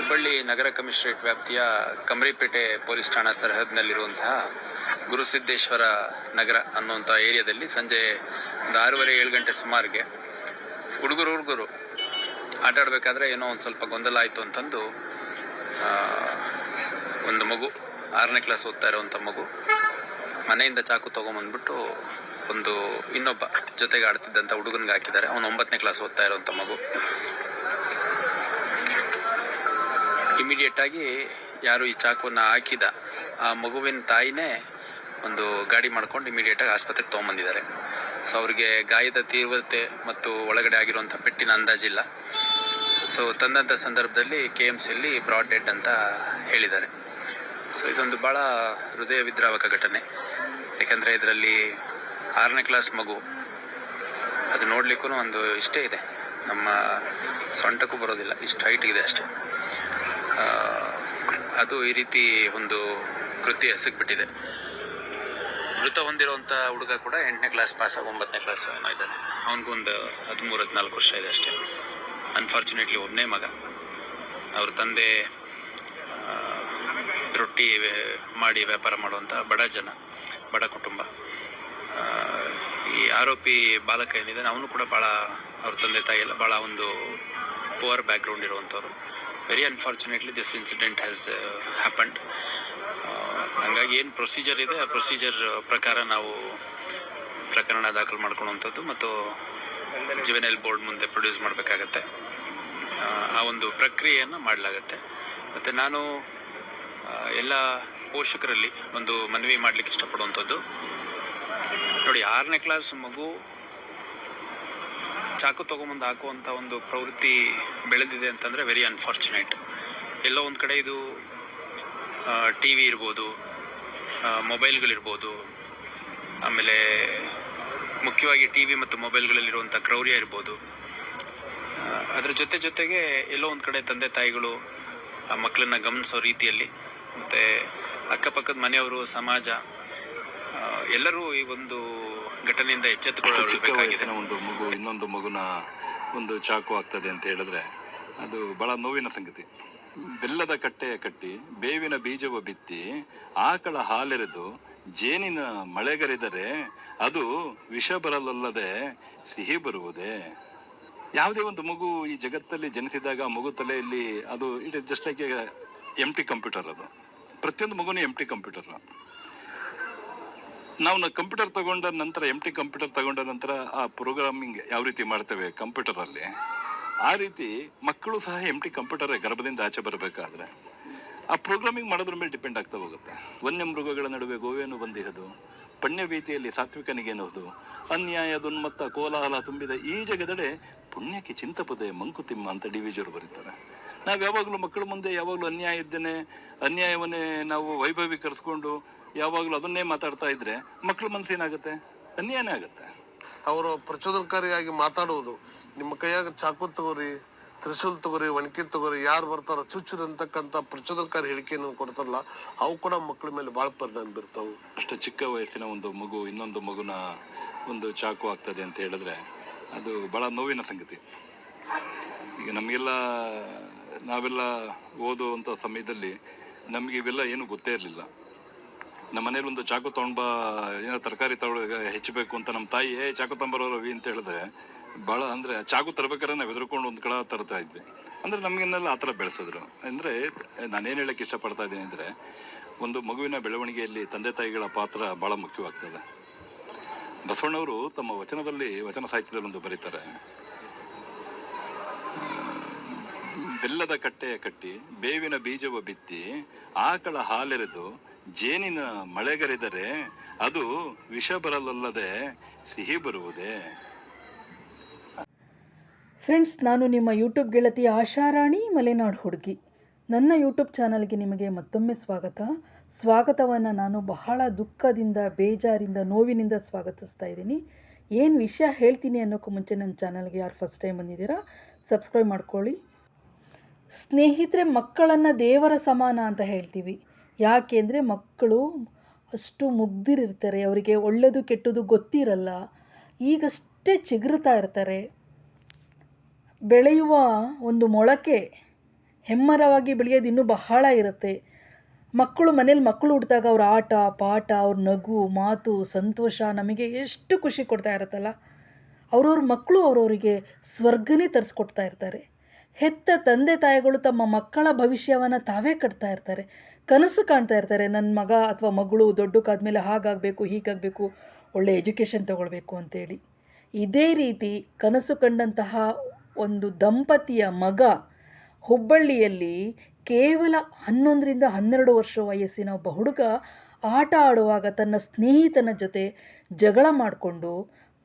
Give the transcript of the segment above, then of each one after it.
ಹುಬ್ಬಳ್ಳಿ ನಗರ commissionerate ವ್ಯಾಪ್ತಿಯ ಕಮರಿಪೇಟೆ police ಠಾಣಾ ಸರಹದ್ನಲ್ಲಿರುವಂತಹ ಗುರುಸಿದ್ದೇಶ್ವರ ನಗರ ಅನ್ನುವಂಥ ಏರಿಯಾದಲ್ಲಿ ಸಂಜೆ ಒಂದು 6:30-7 ಗಂಟೆ ಸುಮಾರಿಗೆ ಹುಡುಗರು ಆಟ ಆಡಬೇಕಾದ್ರೆ ಏನೋ ಒಂದು ಸ್ವಲ್ಪ ಗೊಂದಲ ಆಯಿತು ಅಂತಂದು ಒಂದು ಮಗು 6ನೇ ಕ್ಲಾಸ್ ಓದ್ತಾ ಇರೋವಂಥ ಮಗು ಮನೆಯಿಂದ ಚಾಕು ತೊಗೊಂಬಂದ್ಬಿಟ್ಟು ಇನ್ನೊಬ್ಬ ಜೊತೆಗೆ ಆಡ್ತಿದ್ದಂಥ ಹುಡುಗನಿಗೆ ಹಾಕಿದ್ದಾರೆ. ಅವನು 9ನೇ ಕ್ಲಾಸ್ ಓದ್ತಾ ಇರೋವಂಥ ಮಗು. ಇಮಿಡಿಯೇಟಾಗಿ ಯಾರು ಈ ಚಾಕುವನ್ನು ಹಾಕಿದ ಆ ಮಗುವಿನ ತಾಯಿನೇ ಒಂದು ಗಾಡಿ ಮಾಡ್ಕೊಂಡು ಇಮಿಡಿಯೇಟಾಗಿ ಆಸ್ಪತ್ರೆಗೆ ತೊಗೊಂಬಂದಿದ್ದಾರೆ. ಸೊ ಅವ್ರಿಗೆ ಗಾಯದ ತೀವ್ರತೆ ಮತ್ತು ಒಳಗಡೆ ಆಗಿರುವಂಥ ಪೆಟ್ಟಿನ ಅಂದಾಜಿಲ್ಲ. ಸೊ ತಂದಂಥ ಸಂದರ್ಭದಲ್ಲಿ KMCಯಲ್ಲಿ ಬ್ರಾಡ್ ಡೆಡ್ ಅಂತ ಹೇಳಿದ್ದಾರೆ. ಸೊ ಇದೊಂದು ಭಾಳ ಹೃದಯ ವಿದ್ರಾವಕ ಘಟನೆ. ಯಾಕಂದರೆ ಇದರಲ್ಲಿ 6ನೇ ಕ್ಲಾಸ್ ಮಗು, ಅದು ನೋಡಲಿಕ್ಕೂ ಒಂದು ಇಷ್ಟೇ ಇದೆ, ನಮ್ಮ ಸೊಂಟಕ್ಕೂ ಬರೋದಿಲ್ಲ, ಇಷ್ಟು ಹೈಟ್ ಇದೆ ಅಷ್ಟೇ. ಅದು ಈ ರೀತಿ ಒಂದು ಕೃತ್ಯ ಎಸಗಿಬಿಟ್ಟಿದೆ. ಮೃತ ಹೊಂದಿರುವಂಥ ಹುಡುಗ ಕೂಡ 8ನೇ ಕ್ಲಾಸ್ ಪಾಸ್ ಆಗಿ 9ನೇ ಕ್ಲಾಸ್ ಏನೋ ಇದ್ದಾನೆ. ಅವನಿಗೂ ಒಂದು 13-14 ವರ್ಷ ಇದೆ ಅಷ್ಟೇ. ಅನ್ಫಾರ್ಚುನೇಟ್ಲಿ ಒಬ್ಬನೇ ಮಗ. ಅವ್ರ ತಂದೆ ರೊಟ್ಟಿ ಮಾಡಿ ವ್ಯಾಪಾರ ಮಾಡುವಂಥ ಬಡ ಕುಟುಂಬ. ಈ ಆರೋಪಿ ಬಾಲಕ ಏನಿದೆ ಅವನು ಕೂಡ ಭಾಳ, ಅವ್ರ ತಂದೆ ತಾಯಿ ಎಲ್ಲ ಭಾಳ ಒಂದು ಪುವರ್ ಬ್ಯಾಕ್ಗ್ರೌಂಡ್ ಇರುವಂಥವ್ರು. Very unfortunately this incident has happened. ಹಾಗಾಗಿ ಏನು ಪ್ರೊಸೀಜರ್ ಇದೆ ಆ ಪ್ರೊಸೀಜರ್ ಪ್ರಕಾರ ನಾವು ಪ್ರಕರಣ ದಾಖಲು ಮಾಡ್ಕೊಳ್ಳುವಂಥದ್ದು ಮತ್ತು ಜುವೆನೈಲ್ ಬೋರ್ಡ್ ಮುಂದೆ ಪ್ರೊಡ್ಯೂಸ್ ಮಾಡಬೇಕಾಗತ್ತೆ. ಆ ಒಂದು ಪ್ರಕ್ರಿಯೆಯನ್ನು ಮಾಡಲಾಗತ್ತೆ. ಮತ್ತು ನಾನು ಎಲ್ಲ ಪೋಷಕರಲ್ಲಿ ಒಂದು ಮನವಿ ಮಾಡಲಿಕ್ಕೆ ಇಷ್ಟಪಡುವಂಥದ್ದು, ನೋಡಿ, 6ನೇ ಕ್ಲಾಸ್ ಮಗು ಚಾಕು ತೊಗೊಂಬಂದು ಹಾಕುವಂಥ ಒಂದು ಪ್ರವೃತ್ತಿ ಬೆಳೆದಿದೆ ಅಂತಂದರೆ ವೆರಿ ಅನ್ಫಾರ್ಚುನೇಟ್. ಎಲ್ಲೋ ಒಂದು ಕಡೆ ಇದು TV ಇರ್ಬೋದು, ಮೊಬೈಲ್ಗಳಿರ್ಬೋದು, ಆಮೇಲೆ ಮುಖ್ಯವಾಗಿ TV ಮತ್ತು ಮೊಬೈಲ್ಗಳಲ್ಲಿರುವಂಥ ಕ್ರೌರ್ಯ ಇರ್ಬೋದು. ಅದರ ಜೊತೆಗೆ ಎಲ್ಲೋ ಒಂದು ಕಡೆ ತಂದೆ ತಾಯಿಗಳು ಆ ಮಕ್ಕಳನ್ನ ಗಮನಿಸೋ ರೀತಿಯಲ್ಲಿ ಮತ್ತು ಅಕ್ಕಪಕ್ಕದ ಮನೆಯವರು, ಸಮಾಜ ಎಲ್ಲರೂ ಈ ಒಂದು ಘಟನೆಯಿಂದ ಎಚ್ಚೆತ್ತುಕೊಳ್ಳಬೇಕಾಗಿದೆ. ಒಂದು ಮಗು ಇನ್ನೊಂದು ಮಗುನ ಒಂದು ಚಾಕು ಆಗ್ತದೆ ಅಂತ ಹೇಳಿದ್ರೆ ಅದು ಬಹಳ ನೋವಿನ ಸಂಗತಿ. ಬೆಲ್ಲದ ಕಟ್ಟೆಯ ಕಟ್ಟಿ ಬೇವಿನ ಬೀಜವ ಬಿತ್ತಿ ಆಕಳ ಹಾಲೆರೆದು ಜೇನಿನ ಮಳೆಗರೆದರೆ ಅದು ವಿಷ ಬರಲಲ್ಲದೆ ಸಿಹಿ ಬರುವುದೇ. ಯಾವುದೇ ಒಂದು ಮಗು ಈ ಜಗತ್ತಲ್ಲಿ ಜನಿಸಿದಾಗ ಮಗು ತಲೆಯಲ್ಲಿ ಅದು it is just like empty computer. ಅದು ಪ್ರತಿಯೊಂದು ಮಗುನೂ ಎಂಟಿ ಕಂಪ್ಯೂಟರ್. ನಾವು ಕಂಪ್ಯೂಟರ್ ತಗೊಂಡ ನಂತರ ಕಂಪ್ಯೂಟರ್ ತಗೊಂಡ ನಂತರ ಆ ಪ್ರೋಗ್ರಾಮಿಂಗ್ ಯಾವ ರೀತಿ ಮಾಡ್ತೇವೆ ಕಂಪ್ಯೂಟರಲ್ಲಿ, ಆ ರೀತಿ ಮಕ್ಕಳು ಸಹ ಕಂಪ್ಯೂಟರ್ ಗರ್ಭದಿಂದ ಆಚೆ ಬರಬೇಕಾದ್ರೆ ಆ ಪ್ರೋಗ್ರಾಮಿಂಗ್ ಮಾಡೋದ್ರ ಮೇಲೆ ಡಿಪೆಂಡ್ ಆಗ್ತಾ ಹೋಗುತ್ತೆ. ವನ್ಯ ಮೃಗಗಳ ನಡುವೆ ಗೋವೇನು ಬಂದಿಹದು, ಪುಣ್ಯಭೀತಿಯಲ್ಲಿ ಸಾತ್ವಿಕನಿಗೇನುವುದು, ಅನ್ಯಾಯದುನ್ಮತ್ತ ಕೋಲಾಹಲ ತುಂಬಿದ ಈ ಜಗದಡೆ ಪುಣ್ಯಕ್ಕೆ ಚಿಂತಪದೆ ಮಂಕುತಿಮ್ಮ ಅಂತ DVG ಅವರು ಬರೀತಾರೆ. ನಾವು ಯಾವಾಗಲೂ ಮಕ್ಕಳ ಮುಂದೆ ಯಾವಾಗಲೂ ಅನ್ಯಾಯವನ್ನೇ ನಾವು ವೈಭವೀಕರಿಸ್ಕೊಂಡು ಯಾವಾಗಲೂ ಅದನ್ನೇ ಮಾತಾಡ್ತಾ ಇದ್ರೆ ಮಕ್ಕಳ ಮನಸ್ಸೇನಾಗುತ್ತೆ, ಅನ್ಯಾಯನೇ ಆಗುತ್ತೆ. ಅವರು ಪ್ರಚೋದನಕಾರಿಯಾಗಿ ಮಾತಾಡುವುದು, ನಿಮ್ಮ ಕೈಯಾಗ ಚಾಕು ತಗೋರಿ, ತ್ರಿಶೂಲ್ ತಗೋರಿ, ಒಣಕಿ ತಗೋರಿ, ಯಾರು ಬರ್ತಾರ ಚುಚ್ಚುರಿ ಅಂತಕ್ಕಂಥ ಪ್ರಚೋದನಕಾರಿ ಹೇಳಿಕೆಯನ್ನು ಕೊಡ್ತಾರಲ್ಲ, ಅವು ಕೂಡ ಮಕ್ಕಳ ಮೇಲೆ ಭಾಳ ಪರಿಣಾಮ ಬೀರ್ತಾವು. ಅಷ್ಟು ಚಿಕ್ಕ ವಯಸ್ಸಿನ ಒಂದು ಮಗು ಇನ್ನೊಂದು ಮಗುನ ಒಂದು ಚಾಕು ಆಗ್ತದೆ ಅಂತ ಹೇಳಿದ್ರೆ ಅದು ಬಹಳ ನೋವಿನ ಸಂಗತಿ. ಈಗ ನಾವೆಲ್ಲ ಓದುವಂಥ ಸಮಯದಲ್ಲಿ ನಮಗೆ ಇವೆಲ್ಲ ಏನು ಗೊತ್ತೇ ಇರಲಿಲ್ಲ. ನಮ್ಮ ಮನೇಲಿ ಒಂದು ಚಾಕು ತೊಗೊಂಡ್ಬಾ, ಏನೋ ತರಕಾರಿ ಹೆಚ್ಚಬೇಕು ಅಂತ ನಮ್ಮ ತಾಯಿ ಚಾಕು ತೊಗೊಂಬರೋ ರವಿ ಅಂತ ಹೇಳಿದ್ರೆ ಭಾಳ, ಅಂದರೆ ಚಾಕು ತರಬೇಕಾದ್ರೆ ನಾವು ಎದುರ್ಕೊಂಡು ಒಂದು ಕಡೆ ತರ್ತಾ ಇದ್ವಿ. ಅಂದರೆ ನಮಗನ್ನೆಲ್ಲ ಆ ಥರ ಬೆಳೆಸಿದ್ರು. ಅಂದರೆ ನಾನೇನು ಹೇಳಕ್ಕೆ ಇಷ್ಟಪಡ್ತಾ ಇದ್ದೀನಿ ಅಂದರೆ, ಒಂದು ಮಗುವಿನ ಬೆಳವಣಿಗೆಯಲ್ಲಿ ತಂದೆ ತಾಯಿಗಳ ಪಾತ್ರ ಭಾಳ ಮುಖ್ಯವಾಗ್ತದೆ. ಬಸವಣ್ಣವರು ತಮ್ಮ ವಚನ ಸಾಹಿತ್ಯದಲ್ಲಿ ಒಂದು ಬರೀತಾರೆ, ಬೆಲ್ಲದ ಕಟ್ಟೆಯ ಕಟ್ಟಿ ಬೇವಿನ ಬೀಜವ ಬಿತ್ತಿ ಆಕಳ ಹಾಲೆರೆದು ಜೇನಿನ ಮಳೆಗರೆದರೆ ಅದು ವಿಷ ಬರಲಲ್ಲದೆ ಸಿಹಿ ಬರುವುದೇ. ಫ್ರೆಂಡ್ಸ್, ನಾನು ನಿಮ್ಮ ಯೂಟ್ಯೂಬ್ ಗೆಳತಿ ಆಶಾರಾಣಿ ಮಲೆನಾಡು ಹುಡುಗಿ. ನನ್ನ ಯೂಟ್ಯೂಬ್ ಚಾನಲ್ಗೆ ನಿಮಗೆ ಮತ್ತೊಮ್ಮೆ ಸ್ವಾಗತವನ್ನು ನಾನು ಬಹಳ ದುಃಖದಿಂದ, ಬೇಜಾರಿಂದ, ನೋವಿನಿಂದ ಸ್ವಾಗತಿಸ್ತಾ ಇದ್ದೀನಿ. ಏನು ವಿಷಯ ಹೇಳ್ತೀನಿ ಅನ್ನೋಕ್ಕೂ ಮುಂಚೆ ನನ್ನ ಚಾನಲ್ಗೆ ಯಾರು ಫಸ್ಟ್ ಟೈಮ್ ಬಂದಿದ್ದೀರಾ ಸಬ್ಸ್ಕ್ರೈಬ್ ಮಾಡ್ಕೊಳ್ಳಿ. ಸ್ನೇಹಿತರೆ, ಮಕ್ಕಳನ್ನು ದೇವರ ಸಮಾನ ಅಂತ ಹೇಳ್ತೀವಿ. ಯಾಕೆಂದರೆ ಮಕ್ಕಳು ಅಷ್ಟು ಮುಗ್ದಿರಿರ್ತಾರೆ, ಅವರಿಗೆ ಒಳ್ಳೆಯದು ಕೆಟ್ಟದ್ದು ಗೊತ್ತಿರಲ್ಲ, ಈಗಷ್ಟೇ ಚಿಗುರ್ತಾ ಇರ್ತಾರೆ. ಬೆಳೆಯುವ ಒಂದು ಮೊಳಕೆ ಹೆಮ್ಮರವಾಗಿ ಬೆಳೆಯೋದು ಇನ್ನೂ ಬಹಳ ಇರುತ್ತೆ. ಮಕ್ಕಳು ಹುಟ್ಟಿದಾಗ ಅವ್ರ ಆಟ ಪಾಠ, ಅವ್ರ ನಗು ಮಾತು ಸಂತೋಷ ನಮಗೆ ಎಷ್ಟು ಖುಷಿ ಕೊಡ್ತಾ ಇರುತ್ತಲ್ಲ. ಅವ್ರವ್ರ ಮಕ್ಕಳು ಅವರವರಿಗೆ ಸ್ವರ್ಗನೇ ತರಿಸ್ಕೊಡ್ತಾ ಇರ್ತಾರೆ. ಹೆತ್ತ ತಂದೆ ತಾಯಿಗಳು ತಮ್ಮ ಮಕ್ಕಳ ಭವಿಷ್ಯವನ್ನು ತಾವೇ ಕಟ್ತಾ ಇರ್ತಾರೆ. ಕನಸು ಕಾಣ್ತಾ ಇರ್ತಾರೆ, ನನ್ನ ಮಗ ಅಥವಾ ಮಗಳು ದೊಡ್ಡಕ್ಕಾದ್ಮೇಲೆ ಹಾಗಾಗಬೇಕು ಹೀಗಾಗಬೇಕು, ಒಳ್ಳೆ ಎಜುಕೇಷನ್ ತೊಗೊಳ್ಬೇಕು ಅಂತೇಳಿ. ಇದೇ ರೀತಿ ಕನಸು ಕಂಡಂತಹ ಒಂದು ದಂಪತಿಯ ಮಗ ಹುಬ್ಬಳ್ಳಿಯಲ್ಲಿ ಕೇವಲ 11ರಿಂದ 12 ವರ್ಷ ವಯಸ್ಸಿನ ಒಬ್ಬ ಹುಡುಗ ಆಟ ಆಡುವಾಗ ತನ್ನ ಸ್ನೇಹಿತನ ಜೊತೆ ಜಗಳ ಮಾಡಿಕೊಂಡು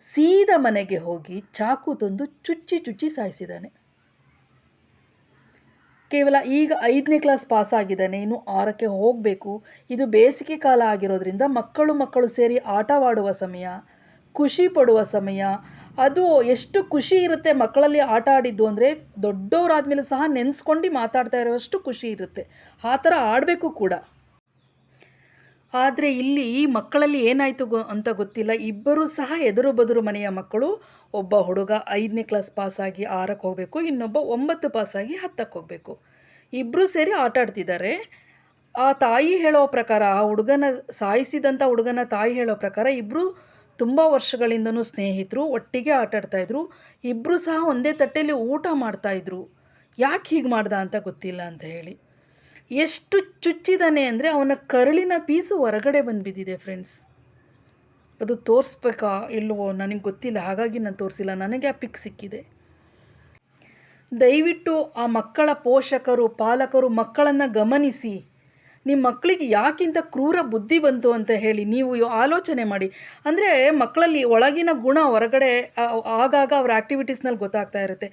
ಸೀದಾ ಮನೆಗೆ ಹೋಗಿ ಚಾಕು ತಂದು ಚುಚ್ಚಿ ಸಾಯಿಸಿದ್ದಾನೆ. ಕೇವಲ ಈಗ 5ನೇ ಕ್ಲಾಸ್ ಪಾಸ್ ಆಗಿದ್ದಾನೆ, ಇನ್ನು 6ಕ್ಕೆ ಹೋಗಬೇಕು. ಇದು ಬೇಸಿಗೆ ಕಾಲ ಆಗಿರೋದ್ರಿಂದ ಮಕ್ಕಳು ಸೇರಿ ಆಟವಾಡುವ ಸಮಯ, ಖುಷಿ ಪಡುವ ಸಮಯ. ಅದು ಎಷ್ಟು ಖುಷಿ ಇರುತ್ತೆ ಮಕ್ಕಳಲ್ಲಿ ಆಟ ಆಡಿದ್ದು ಅಂದರೆ, ದೊಡ್ಡವರಾದ್ಮೇಲೆ ಸಹ ನೆನೆಸ್ಕೊಂಡು ಮಾತಾಡ್ತಾ ಇರೋಷ್ಟು ಖುಷಿ ಇರುತ್ತೆ. ಆ ಥರ ಆಡಬೇಕು ಕೂಡ. ಆದರೆ ಇಲ್ಲಿ ಮಕ್ಕಳಲ್ಲಿ ಏನಾಯಿತು ಅಂತ ಗೊತ್ತಿಲ್ಲ. ಇಬ್ಬರೂ ಸಹ ಎದುರು ಬದುರು ಮನೆಯ ಮಕ್ಕಳು. ಒಬ್ಬ ಹುಡುಗ 5ನೇ ಕ್ಲಾಸ್ ಪಾಸಾಗಿ 6ಕ್ಕೆ ಹೋಗಬೇಕು, ಇನ್ನೊಬ್ಬ 9 ಪಾಸಾಗಿ 10ಕ್ಕೆ ಹೋಗಬೇಕು. ಇಬ್ಬರೂ ಸೇರಿ ಆಟ ಆಡ್ತಿದ್ದಾರೆ. ಆ ತಾಯಿ ಹೇಳೋ ಪ್ರಕಾರ, ಆ ಹುಡುಗನ ಸಾಯಿಸಿದಂಥ ಹುಡುಗನ ತಾಯಿ ಹೇಳೋ ಪ್ರಕಾರ ಇಬ್ಬರು ತುಂಬ ವರ್ಷಗಳಿಂದನೂ ಸ್ನೇಹಿತರು, ಒಟ್ಟಿಗೆ ಆಟ ಆಡ್ತಾಯಿದ್ರು. ಇಬ್ಬರೂ ಸಹ ಒಂದೇ ತಟ್ಟೆಯಲ್ಲಿ ಊಟ ಮಾಡ್ತಾಯಿದ್ರು. ಯಾಕೆ ಹೀಗೆ ಮಾಡ್ದ ಅಂತ ಗೊತ್ತಿಲ್ಲ ಅಂತ ಹೇಳಿ. ಎಷ್ಟು ಚುಚ್ಚಿದಾನೆ ಅಂದರೆ ಅವನ ಕರುಳಿನ ಪೀಸು ಹೊರಗಡೆ ಬಂದುಬಿದ್ದಿದೆ ಫ್ರೆಂಡ್ಸ್. ಅದು ತೋರಿಸ್ಬೇಕಾ ಇಲ್ವೋ ನನಗೆ ಗೊತ್ತಿಲ್ಲ, ಹಾಗಾಗಿ ನಾನು ತೋರಿಸಿಲ್ಲ. ನನಗೆ ಆ ಪಿಕ್ ಸಿಕ್ಕಿದೆ. ದಯವಿಟ್ಟು ಆ ಮಕ್ಕಳ ಪೋಷಕರು ಪಾಲಕರು ಮಕ್ಕಳನ್ನು ಗಮನಿಸಿ. ನಿಮ್ಮ ಮಕ್ಕಳಿಗೆ ಯಾಕಿಂತ ಕ್ರೂರ ಬುದ್ಧಿ ಬಂತು ಅಂತ ಹೇಳಿ ನೀವು ಆಲೋಚನೆ ಮಾಡಿ. ಅಂದರೆ ಮಕ್ಕಳಲ್ಲಿ ಒಳಗಿನ ಗುಣ ಹೊರಗಡೆ ಆಗಾಗ ಅವರ ಆ್ಯಕ್ಟಿವಿಟೀಸ್ನಲ್ಲಿ ಗೊತ್ತಾಗ್ತಾ ಇರುತ್ತೆ.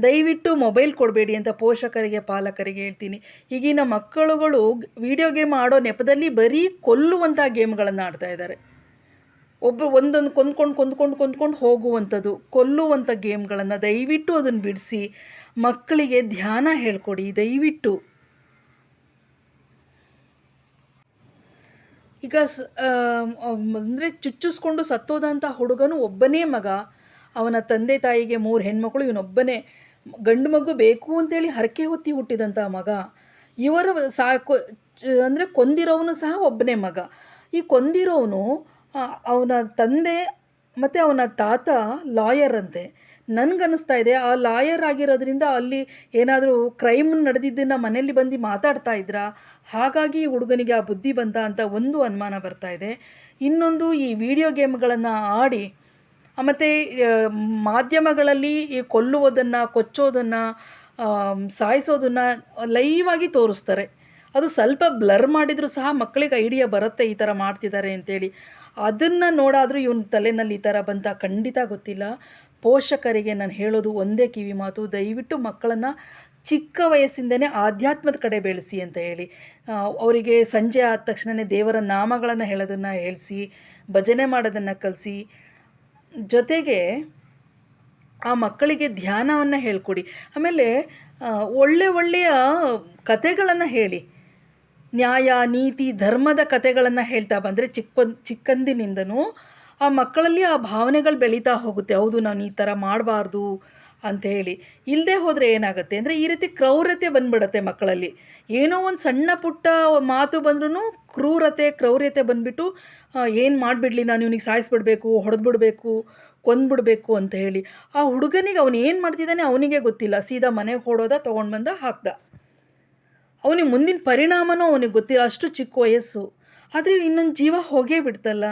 ದಯವಿಟ್ಟು ಮೊಬೈಲ್ ಕೊಡಬೇಡಿ ಅಂತ ಪೋಷಕರಿಗೆ ಪಾಲಕರಿಗೆ ಹೇಳ್ತೀನಿ. ಈಗಿನ ಮಕ್ಕಳುಗಳು ವಿಡಿಯೋ ಗೇಮ್ ಆಡೋ ನೆಪದಲ್ಲಿ ಬರೀ ಕೊಲ್ಲುವಂಥ ಗೇಮ್ಗಳನ್ನು ಆಡ್ತಾ ಇದ್ದಾರೆ. ಒಂದೊಂದು ಕೊಂದ್ಕೊಂಡು ಹೋಗುವಂಥದ್ದು, ಕೊಲ್ಲುವಂಥ ಗೇಮ್ಗಳನ್ನು ದಯವಿಟ್ಟು ಅದನ್ನು ಬಿಡಿಸಿ ಮಕ್ಕಳಿಗೆ ಧ್ಯಾನ ಹೇಳ್ಕೊಡಿ ದಯವಿಟ್ಟು. ಈಗ ಅಂದರೆ ಚುಚ್ಚಿಸ್ಕೊಂಡು ಸತ್ತೋದಂಥ ಹುಡುಗನು ಒಬ್ಬನೇ ಮಗ. ಅವನ ತಂದೆ ತಾಯಿಗೆ 3 ಹೆಣ್ಮಕ್ಳು, ಇವನೊಬ್ಬನೇ ಗಂಡು ಮಗು ಬೇಕು ಅಂತೇಳಿ ಹರಕೆ ಹೊತ್ತಿ ಹುಟ್ಟಿದಂಥ ಮಗ. ಇವರ ಅಂದರೆ ಕೊಂದಿರೋವನು ಸಹ ಒಬ್ಬನೇ ಮಗ. ಈ ಕೊಂದಿರೋವನು ಅವನ ತಂದೆ ಮತ್ತು ಅವನ ತಾತ ಲಾಯರ್ ಅಂತೆ. ನನಗನ್ನಿಸ್ತಾ ಇದೆ ಆ ಲಾಯರ್ ಆಗಿರೋದ್ರಿಂದ ಅಲ್ಲಿ ಏನಾದರೂ ಕ್ರೈಮ್ ನಡೆದಿದ್ದನ್ನು ಮನೆಯಲ್ಲಿ ಬಂದು ಮಾತಾಡ್ತಾ ಇದ್ರಾ, ಹಾಗಾಗಿ ಈ ಹುಡುಗನಿಗೆ ಆ ಬುದ್ಧಿ ಬಂತ ಅಂತ ಒಂದು ಅನುಮಾನ ಬರ್ತಾ ಇದೆ. ಇನ್ನೊಂದು, ಈ ವಿಡಿಯೋ ಗೇಮ್ಗಳನ್ನು ಆಡಿ ಮತ್ತು ಮಾಧ್ಯಮಗಳಲ್ಲಿ ಈ ಕೊಲ್ಲುವುದನ್ನು, ಕೊಚ್ಚೋದನ್ನು, ಸಾಯಿಸೋದನ್ನು ಲೈವಾಗಿ ತೋರಿಸ್ತಾರೆ. ಅದು ಸ್ವಲ್ಪ ಬ್ಲರ್ ಮಾಡಿದರೂ ಸಹ ಮಕ್ಕಳಿಗೆ ಐಡಿಯಾ ಬರುತ್ತೆ ಈ ಥರ ಮಾಡ್ತಿದ್ದಾರೆ ಅಂತೇಳಿ. ಅದನ್ನು ನೋಡಾದರೂ ಇವನ ತಲೆಯಲ್ಲಿ ಈ ಥರ ಬಂತ ಖಂಡಿತ ಗೊತ್ತಿಲ್ಲ. ಪೋಷಕರಿಗೆ ನಾನು ಹೇಳೋದು ಒಂದೇ ಕಿವಿ ಮಾತು, ದಯವಿಟ್ಟು ಮಕ್ಕಳನ್ನು ಚಿಕ್ಕ ವಯಸ್ಸಿಂದನೇ ಆಧ್ಯಾತ್ಮದ ಕಡೆ ಬೆಳೆಸಿ ಅಂತ ಹೇಳಿ. ಅವರಿಗೆ ಸಂಜೆ ಆದ ತಕ್ಷಣವೇ ದೇವರ ನಾಮಗಳನ್ನು ಹೇಳೋದನ್ನು ಹೇಳಿಸಿ, ಭಜನೆ ಮಾಡೋದನ್ನು ಕಲಿಸಿ, ಜೊತೆಗೆ ಆ ಮಕ್ಕಳಿಗೆ ಧ್ಯಾನವನ್ನು ಹೇಳ್ಕೊಡಿ. ಆಮೇಲೆ ಒಳ್ಳೆಯ ಕಥೆಗಳನ್ನು ಹೇಳಿ. ನ್ಯಾಯ ನೀತಿ ಧರ್ಮದ ಕಥೆಗಳನ್ನು ಹೇಳ್ತಾ ಬಂದರೆ ಚಿಕ್ಕಂದಿನಿಂದನೂ ಆ ಮಕ್ಕಳಲ್ಲಿ ಆ ಭಾವನೆಗಳು ಬೆಳೀತಾ ಹೋಗುತ್ತೆ. ಹೌದು, ನಾನು ಈ ಥರ ಮಾಡಬಾರ್ದು ಅಂಥೇಳಿ. ಇಲ್ಲದೆ ಹೋದರೆ ಏನಾಗುತ್ತೆ ಅಂದರೆ ಈ ರೀತಿ ಕ್ರೌರ್ಯತೆ ಬಂದುಬಿಡುತ್ತೆ ಮಕ್ಕಳಲ್ಲಿ. ಏನೋ ಒಂದು ಸಣ್ಣ ಪುಟ್ಟ ಮಾತು ಬಂದ್ರೂ ಕ್ರೌರ್ಯತೆ ಬಂದುಬಿಟ್ಟು ಏನು ಮಾಡಿಬಿಡ್ಲಿ, ನಾನು ಇವನಿಗೆ ಸಾಯಿಸ್ಬಿಡ್ಬೇಕು, ಹೊಡೆದ್ಬಿಡ್ಬೇಕು, ಕೊಂದ್ಬಿಡ್ಬೇಕು ಅಂತ ಹೇಳಿ. ಆ ಹುಡುಗನಿಗೆ ಅವನು ಏನು ಮಾಡ್ತಿದ್ದಾನೆ ಅವನಿಗೆ ಗೊತ್ತಿಲ್ಲ. ಸೀದಾ ಮನೆಗೆ ಹೊಡೋದ, ತೊಗೊಂಡು ಬಂದ ಹಾಕ್ದ. ಅವನಿಗೆ ಮುಂದಿನ ಪರಿಣಾಮನೂ ಅವನಿಗೆ ಗೊತ್ತಿಲ್ಲ, ಅಷ್ಟು ಚಿಕ್ಕ ವಯಸ್ಸು. ಆದರೆ ಇನ್ನೊಂದು ಜೀವ ಹೋಗೇ ಬಿಡ್ತಲ್ಲ.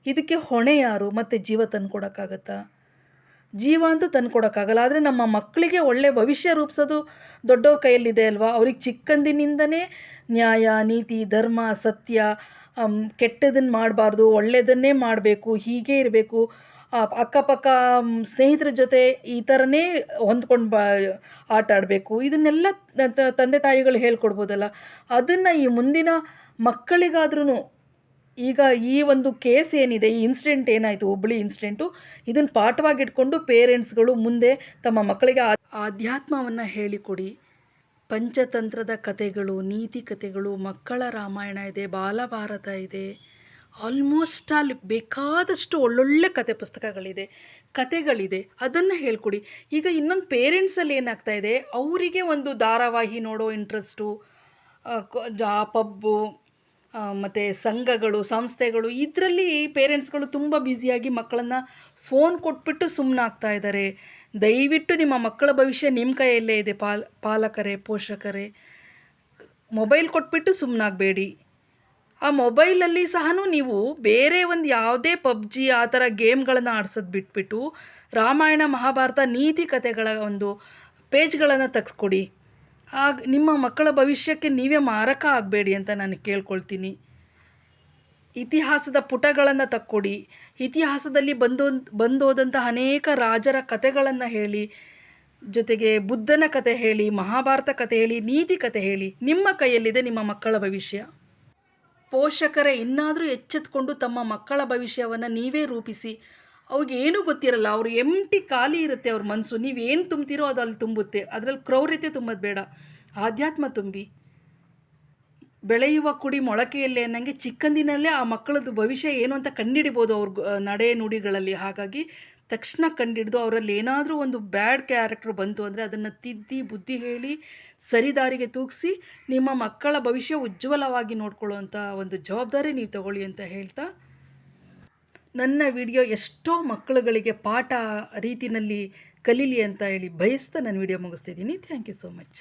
ಇದಕ್ಕೆ ಹೊಣೆ ಯಾರು? ಮತ್ತು ಜೀವ ತಂದುಕೊಡೋಕ್ಕಾಗತ್ತಾ? ಜೀವ ಅಂತೂ ತಂದುಕೊಡೋಕ್ಕಾಗಲ್ಲ. ಆದರೆ ನಮ್ಮ ಮಕ್ಕಳಿಗೆ ಒಳ್ಳೆಯ ಭವಿಷ್ಯ ರೂಪಿಸೋದು ದೊಡ್ಡವ್ರ ಕೈಯಲ್ಲಿದೆ ಅಲ್ವಾ. ಅವ್ರಿಗೆ ಚಿಕ್ಕಂದಿನಿಂದನೇ ನ್ಯಾಯ ನೀತಿ ಧರ್ಮ ಸತ್ಯ, ಕೆಟ್ಟದನ್ನು ಮಾಡಬಾರ್ದು, ಒಳ್ಳೆಯದನ್ನೇ ಮಾಡಬೇಕು, ಹೀಗೆ ಇರಬೇಕು, ಅಕ್ಕಪಕ್ಕ ಸ್ನೇಹಿತರ ಜೊತೆ ಈ ಥರನೇ ಹೊಂದ್ಕೊಂಡು ಆಟ ಆಡಬೇಕು, ಇದನ್ನೆಲ್ಲ ತಂದೆ ತಾಯಿಗಳು ಹೇಳ್ಕೊಡ್ಬೋದಲ್ಲ. ಅದನ್ನು ಈ ಮುಂದಿನ ಮಕ್ಕಳಿಗಾದ್ರೂ ಈಗ ಈ ಒಂದು ಕೇಸ್ ಏನಿದೆ, ಈ ಇನ್ಸಿಡೆಂಟ್ ಏನಾಯಿತು, ಹುಬ್ಬಳ್ಳಿ ಇನ್ಸಿಡೆಂಟು, ಇದನ್ನು ಪಾಠವಾಗಿಟ್ಕೊಂಡು ಪೇರೆಂಟ್ಸ್ಗಳು ಮುಂದೆ ತಮ್ಮ ಮಕ್ಕಳಿಗೆ ಆಧ್ಯಾತ್ಮವನ್ನು ಹೇಳಿಕೊಡಿ. ಪಂಚತಂತ್ರದ ಕಥೆಗಳು, ನೀತಿ ಕಥೆಗಳು, ಮಕ್ಕಳ ರಾಮಾಯಣ ಇದೆ, ಬಾಲಭಾರತ ಇದೆ, ಆಲ್ಮೋಸ್ಟ್ ಆಲ್ ಬೇಕಾದಷ್ಟು ಒಳ್ಳೊಳ್ಳೆ ಕತೆ ಪುಸ್ತಕಗಳಿದೆ, ಕತೆಗಳಿದೆ, ಅದನ್ನು ಹೇಳ್ಕೊಡಿ. ಈಗ ಇನ್ನೊಂದು ಪೇರೆಂಟ್ಸಲ್ಲಿ ಏನಾಗ್ತಾ ಇದೆ, ಅವರಿಗೆ ಒಂದು ಧಾರಾವಾಹಿ ನೋಡೋ ಇಂಟ್ರೆಸ್ಟು, ಪಬ್ಬು ಮತ್ತು ಸಂಘಗಳು, ಸಂಸ್ಥೆಗಳು, ಇದರಲ್ಲಿ ಪೇರೆಂಟ್ಸ್ಗಳು ತುಂಬ ಬ್ಯುಸಿಯಾಗಿ ಮಕ್ಕಳನ್ನು ಫೋನ್ ಕೊಟ್ಬಿಟ್ಟು ಸುಮ್ಮನಾಗ್ತಾ ಇದ್ದಾರೆ. ದಯವಿಟ್ಟು ನಿಮ್ಮ ಮಕ್ಕಳ ಭವಿಷ್ಯ ನಿಮ್ಮ ಕೈಯಲ್ಲೇ ಇದೆ. ಪಾಲಕರೇ, ಪೋಷಕರೇ, ಮೊಬೈಲ್ ಕೊಟ್ಬಿಟ್ಟು ಸುಮ್ಮನಾಗಬೇಡಿ. ಆ ಮೊಬೈಲಲ್ಲಿ ಸಹ ನೀವು ಬೇರೆ ಒಂದು ಯಾವುದೇ ಪಬ್ಜಿ ಆ ಥರ ಗೇಮ್ಗಳನ್ನು ಆಡ್ಸೋದು ಬಿಟ್ಬಿಟ್ಟು ರಾಮಾಯಣ, ಮಹಾಭಾರತ, ನೀತಿ ಕಥೆಗಳ ಒಂದು ಪೇಜ್ಗಳನ್ನು ತೆಗೆಸ್ಕೊಡಿ. ಆಗ ನಿಮ್ಮ ಮಕ್ಕಳ ಭವಿಷ್ಯಕ್ಕೆ ನೀವೇ ಮಾರಕ ಆಗಬೇಡಿ ಅಂತ ನಾನು ಕೇಳ್ಕೊಳ್ತೀನಿ. ಇತಿಹಾಸದ ಪುಟಗಳನ್ನು ತಕ್ಕೊಡಿ. ಇತಿಹಾಸದಲ್ಲಿ ಬಂದೋದಂತಹ ಅನೇಕ ರಾಜರ ಕಥೆಗಳನ್ನು ಹೇಳಿ, ಜೊತೆಗೆ ಬುದ್ಧನ ಕತೆ ಹೇಳಿ, ಮಹಾಭಾರತ ಕತೆ ಹೇಳಿ, ನೀತಿ ಕತೆ ಹೇಳಿ. ನಿಮ್ಮ ಕೈಯಲ್ಲಿದೆ ನಿಮ್ಮ ಮಕ್ಕಳ ಭವಿಷ್ಯ. ಪೋಷಕರೇ ಇನ್ನಾದರೂ ಎಚ್ಚೆತ್ಕೊಂಡು ತಮ್ಮ ಮಕ್ಕಳ ಭವಿಷ್ಯವನ್ನು ನೀವೇ ರೂಪಿಸಿ. ಅವ್ರಿಗೇನೂ ಗೊತ್ತಿರಲ್ಲ, ಅವರು ಖಾಲಿ ಇರುತ್ತೆ ಅವ್ರ ಮನಸ್ಸು. ನೀವೇನು ತುಂಬ್ತೀರೋ ಅದು ಅಲ್ಲಿ ತುಂಬುತ್ತೆ. ಅದರಲ್ಲಿ ಕ್ರೌರ್ಯತೆ ತುಂಬೋದು ಬೇಡ, ಆಧ್ಯಾತ್ಮ ತುಂಬಿ. ಬೆಳೆಯುವ ಕುಡಿ ಮೊಳಕೆಯಲ್ಲೇ ಅನ್ನಂಗೆ ಚಿಕ್ಕಂದಿನಲ್ಲೇ ಆ ಮಕ್ಕಳದ್ದು ಭವಿಷ್ಯ ಏನು ಅಂತ ಕಂಡುಹಿಡಿಬೋದು ಅವ್ರ ನಡೆ ನುಡಿಗಳಲ್ಲಿ. ಹಾಗಾಗಿ ತಕ್ಷಣ ಕಂಡುಹಿಡಿದು ಅವರಲ್ಲಿ ಏನಾದರೂ ಒಂದು ಬ್ಯಾಡ್ ಕ್ಯಾರೆಕ್ಟರ್ ಬಂತು ಅಂದರೆ ಅದನ್ನು ತಿದ್ದಿ ಬುದ್ಧಿ ಹೇಳಿ ಸರಿದಾರಿಗೆ ತೂಗಿಸಿ ನಿಮ್ಮ ಮಕ್ಕಳ ಭವಿಷ್ಯ ಉಜ್ವಲವಾಗಿ ನೋಡ್ಕೊಳ್ಳುವಂಥ ಒಂದು ಜವಾಬ್ದಾರಿ ನೀವು ತಗೊಳ್ಳಿ ಅಂತ ಹೇಳ್ತಾ, ನನ್ನ ವಿಡಿಯೋ ಎಷ್ಟೋ ಮಕ್ಕಳುಗಳಿಗೆ ಪಾಠ ರೀತಿಯಲ್ಲಿ ಕಲೀಲಿ ಅಂತ ಹೇಳಿ ಬಯಸ್ತಾ ನಾನು ವಿಡಿಯೋ ಮುಗಿಸ್ತಿದ್ದೀನಿ. Thank you so much.